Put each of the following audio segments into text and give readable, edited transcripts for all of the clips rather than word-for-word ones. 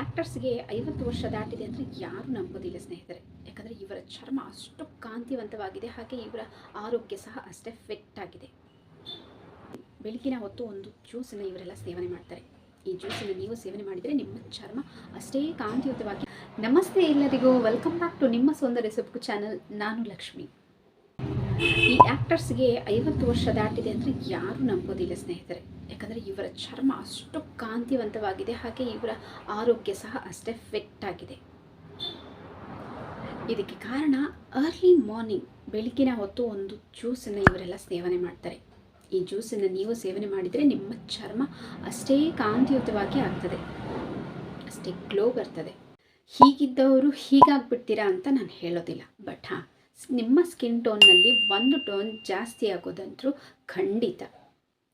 ಆ್ಯಕ್ಟರ್ಸ್ಗೆ 50 ವರ್ಷ ದಾಟಿದೆ ಅಂದರೆ ಯಾರೂ ನಂಬೋದಿಲ್ಲ ಸ್ನೇಹಿತರೆ. ಯಾಕಂದರೆ ಇವರ ಚರ್ಮ ಅಷ್ಟು ಕಾಂತಿವಂತವಾಗಿದೆ, ಹಾಗೆ ಇವರ ಆರೋಗ್ಯ ಸಹ ಅಷ್ಟೇ ಫಿಟ್ ಆಗಿದೆ. ಬೆಳಗಿನ ಹೊತ್ತು ಒಂದು ಜ್ಯೂಸನ್ನು ಇವರೆಲ್ಲ ಸೇವನೆ ಮಾಡ್ತಾರೆ. ಈ ಜ್ಯೂಸನ್ನು ನೀವು ಸೇವನೆ ಮಾಡಿದರೆ ನಿಮ್ಮ ಚರ್ಮ ಅಷ್ಟೇ ಕಾಂತಿಯುತವಾಗಿ. ನಮಸ್ತೆ ಎಲ್ಲರಿಗೂ, ವೆಲ್ಕಮ್ ಬ್ಯಾಕ್ ಟು ನಿಮ್ಮ ಸೌಂದರ್ಯ ಸೊಬಗು ಚಾನಲ್. ನಾನು ಲಕ್ಷ್ಮಿ. ಈ ಆ್ಯಕ್ಟರ್ಸ್ಗೆ 50 ವರ್ಷ ದಾಟಿದೆ ಅಂದರೆ ಯಾರೂ ನಂಬೋದಿಲ್ಲ ಸ್ನೇಹಿತರೆ. ಯಾಕಂದರೆ ಇವರ ಚರ್ಮ ಅಷ್ಟು ಕಾಂತಿವಂತವಾಗಿದೆ, ಹಾಗೆ ಇವರ ಆರೋಗ್ಯ ಸಹ ಅಷ್ಟೇ ಫಿಟ್ ಆಗಿದೆ. ಇದಕ್ಕೆ ಕಾರಣ ಅರ್ಲಿ ಮಾರ್ನಿಂಗ್ ಬೆಳಗಿನ ಹೊತ್ತು ಒಂದು ಜ್ಯೂಸನ್ನು ಇವರೆಲ್ಲ ಸೇವನೆ ಮಾಡ್ತಾರೆ. ಈ ಜ್ಯೂಸನ್ನು ನೀವು ಸೇವನೆ ಮಾಡಿದರೆ ನಿಮ್ಮ ಚರ್ಮ ಅಷ್ಟೇ ಕಾಂತಿಯುತವಾಗಿ ಆಗ್ತದೆ, ಅಷ್ಟೇ ಗ್ಲೋ ಬರ್ತದೆ. ಹೀಗಿದ್ದವರು ಹೀಗಾಗ್ಬಿಡ್ತೀರಾ ಅಂತ ನಾನು ಹೇಳೋದಿಲ್ಲ, ಬಟ್ ನಿಮ್ಮ ಸ್ಕಿನ್ ಟೋನ್ನಲ್ಲಿ ಒಂದು ಟೋನ್ ಜಾಸ್ತಿ ಆಗೋದಂತರೂ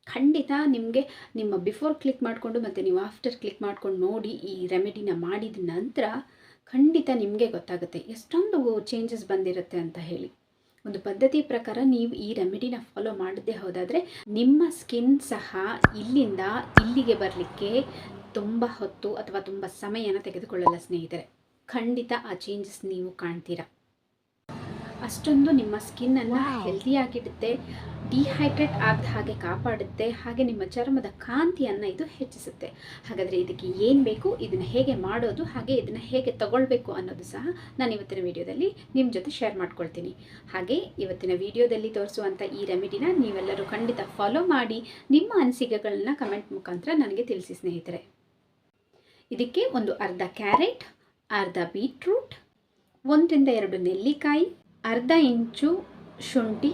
ಖಂಡಿತ ನಿಮಗೆ ನಿಮ್ಮ ಬಿಫೋರ್ ಕ್ಲಿಕ್ ಮಾಡಿಕೊಂಡು ಮತ್ತು ನೀವು ಆಫ್ಟರ್ ಕ್ಲಿಕ್ ಮಾಡ್ಕೊಂಡು ನೋಡಿ ಈ ರೆಮಿಡಿನ ಮಾಡಿದ ನಂತರ ಖಂಡಿತ ನಿಮಗೆ ಗೊತ್ತಾಗುತ್ತೆ ಎಷ್ಟೊಂದು ಚೇಂಜಸ್ ಬಂದಿರುತ್ತೆ ಅಂತ ಹೇಳಿ. ಒಂದು ಪದ್ಧತಿ ಪ್ರಕಾರ ನೀವು ಈ ರೆಮಿಡಿನ ಫಾಲೋ ಮಾಡದೇ ಹೋದಾದರೆ ನಿಮ್ಮ ಸ್ಕಿನ್ ಸಹ ಇಲ್ಲಿಂದ ಇಲ್ಲಿಗೆ ಬರಲಿಕ್ಕೆ ತುಂಬ ಹೊತ್ತು ಅಥವಾ ತುಂಬ ಸಮಯನ ತೆಗೆದುಕೊಳ್ಳಲ್ಲ ಸ್ನೇಹಿತರೆ. ಖಂಡಿತ ಆ ಚೇಂಜಸ್ ನೀವು ಕಾಣ್ತೀರಾ. ಅಷ್ಟೊಂದು ನಿಮ್ಮ ಸ್ಕಿನ್ನನ್ನು ಹೆಲ್ದಿಯಾಗಿಡುತ್ತೆ, ಡಿಹೈಡ್ರೇಟ್ ಆಗದ ಹಾಗೆ ಕಾಪಾಡುತ್ತೆ, ಹಾಗೆ ನಿಮ್ಮ ಚರ್ಮದ ಕಾಂತಿಯನ್ನು ಇದು ಹೆಚ್ಚಿಸುತ್ತೆ. ಹಾಗಾದರೆ ಇದಕ್ಕೆ ಏನು ಬೇಕು, ಇದನ್ನು ಹೇಗೆ ಮಾಡೋದು, ಹಾಗೆ ಇದನ್ನು ಹೇಗೆ ತಗೊಳ್ಬೇಕು ಅನ್ನೋದು ಸಹ ನಾನು ಇವತ್ತಿನ ವಿಡಿಯೋದಲ್ಲಿ ನಿಮ್ಮ ಜೊತೆ ಶೇರ್ ಮಾಡ್ಕೊಳ್ತೀನಿ. ಹಾಗೆ ಇವತ್ತಿನ ವಿಡಿಯೋದಲ್ಲಿ ತೋರಿಸುವಂಥ ಈ ರೆಮಿಡಿನ ನೀವೆಲ್ಲರೂ ಖಂಡಿತ ಫಾಲೋ ಮಾಡಿ ನಿಮ್ಮ ಅನಿಸಿಕೆಗಳನ್ನ ಕಮೆಂಟ್ ಮುಖಾಂತರ ನನಗೆ ತಿಳಿಸಿ ಸ್ನೇಹಿತರೆ. ಇದಕ್ಕೆ ಒಂದು ಅರ್ಧ ಕ್ಯಾರೆಟ್, ಅರ್ಧ ಬೀಟ್ರೂಟ್, 1 ರಿಂದ 2 ನೆಲ್ಲಿಕಾಯಿ, ಅರ್ಧ ಇಂಚು ಶುಂಠಿ,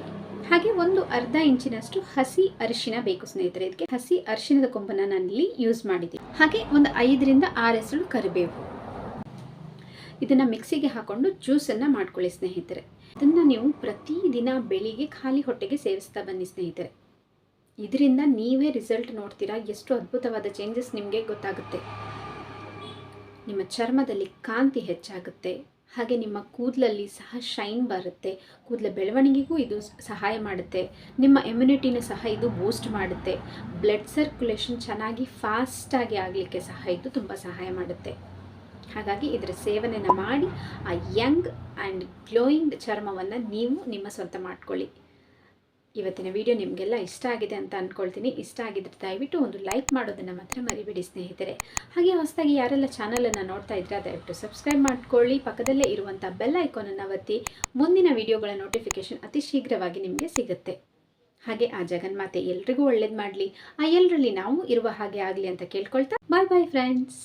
ಹಾಗೆ ಒಂದು ಅರ್ಧ ಇಂಚಿನಷ್ಟು ಹಸಿ ಅರಿಶಿನ ಬೇಕು ಸ್ನೇಹಿತರೆ. ಇದಕ್ಕೆ ಹಸಿ ಅರಿಶಿನದ ಕೊಂಬನ್ನು ನಾನಿಲ್ಲಿ ಯೂಸ್ ಮಾಡಿದ್ದೀನಿ. ಹಾಗೆ ಒಂದು 5 ರಿಂದ 6 ಎಸಳು ಕರಿಬೇವು. ಇದನ್ನು ಮಿಕ್ಸಿಗೆ ಹಾಕೊಂಡು ಜ್ಯೂಸನ್ನು ಮಾಡ್ಕೊಳ್ಳಿ ಸ್ನೇಹಿತರೆ. ಇದನ್ನು ನೀವು ಪ್ರತಿದಿನ ಬೆಳಿಗ್ಗೆ ಖಾಲಿ ಹೊಟ್ಟೆಗೆ ಸೇವಿಸ್ತಾ ಬನ್ನಿ ಸ್ನೇಹಿತರೆ. ಇದರಿಂದ ನೀವೇ ರಿಸಲ್ಟ್ ನೋಡ್ತೀರಾ, ಎಷ್ಟು ಅದ್ಭುತವಾದ ಚೇಂಜಸ್ ನಿಮಗೆ ಗೊತ್ತಾಗುತ್ತೆ. ನಿಮ್ಮ ಚರ್ಮದಲ್ಲಿ ಕಾಂತಿ ಹೆಚ್ಚಾಗುತ್ತೆ, ಹಾಗೆ ನಿಮ್ಮ ಕೂದಲಲ್ಲಿ ಸಹ ಶೈನ್ ಬರುತ್ತೆ, ಕೂದಲ ಬೆಳವಣಿಗೆಗೂ ಇದು ಸಹಾಯ ಮಾಡುತ್ತೆ. ನಿಮ್ಮ ಇಮ್ಯುನಿಟಿನೂ ಸಹ ಇದು ಬೂಸ್ಟ್ ಮಾಡುತ್ತೆ. ಬ್ಲಡ್ ಸರ್ಕ್ಯುಲೇಷನ್ ಚೆನ್ನಾಗಿ ಫಾಸ್ಟಾಗಿ ಆಗಲಿಕ್ಕೆ ಸಹ ಇದು ತುಂಬ ಸಹಾಯ ಮಾಡುತ್ತೆ. ಹಾಗಾಗಿ ಇದರ ಸೇವನೆಯನ್ನು ಮಾಡಿ ಆ ಯಂಗ್ ಆ್ಯಂಡ್ ಗ್ಲೋಯಿಂಗ್ ಚರ್ಮವನ್ನು ನೀವು ನಿಮ್ಮ ಸ್ವಂತ ಮಾಡ್ಕೊಳ್ಳಿ. ಇವತ್ತಿನ ವಿಡಿಯೋ ನಿಮಗೆಲ್ಲ ಇಷ್ಟ ಆಗಿದೆ ಅಂತ ಅಂದ್ಕೊಳ್ತೀನಿ. ಇಷ್ಟ ಆಗಿದ್ರೆ ದಯವಿಟ್ಟು ಒಂದು ಲೈಕ್ ಮಾಡೋದನ್ನು ಮಾತ್ರ ಮರಿಬೇಡಿ ಸ್ನೇಹಿತರೆ. ಹಾಗೆ ಹೊಸದಾಗಿ ಯಾರೆಲ್ಲ ಚಾನಲನ್ನು ನೋಡ್ತಾ ಇದ್ರೆ ದಯವಿಟ್ಟು ಸಬ್ಸ್ಕ್ರೈಬ್ ಮಾಡ್ಕೊಳ್ಳಿ. ಪಕ್ಕದಲ್ಲೇ ಇರುವಂಥ ಬೆಲ್ ಐಕಾನನ್ನು ಒತ್ತಿ, ಮುಂದಿನ ವಿಡಿಯೋಗಳ ನೋಟಿಫಿಕೇಷನ್ ಅತಿ ಶೀಘ್ರವಾಗಿ ನಿಮಗೆ ಸಿಗುತ್ತೆ. ಹಾಗೆ ಆ ಜಗನ್ಮಾತೆ ಎಲ್ರಿಗೂ ಒಳ್ಳೇದು ಮಾಡಲಿ, ಆ ಎಲ್ಲರಲ್ಲಿ ನಾವು ಇರುವ ಹಾಗೆ ಆಗಲಿ ಅಂತ ಕೇಳ್ಕೊಳ್ತಾ ಬಾಯ್ ಬಾಯ್ ಫ್ರೆಂಡ್ಸ್.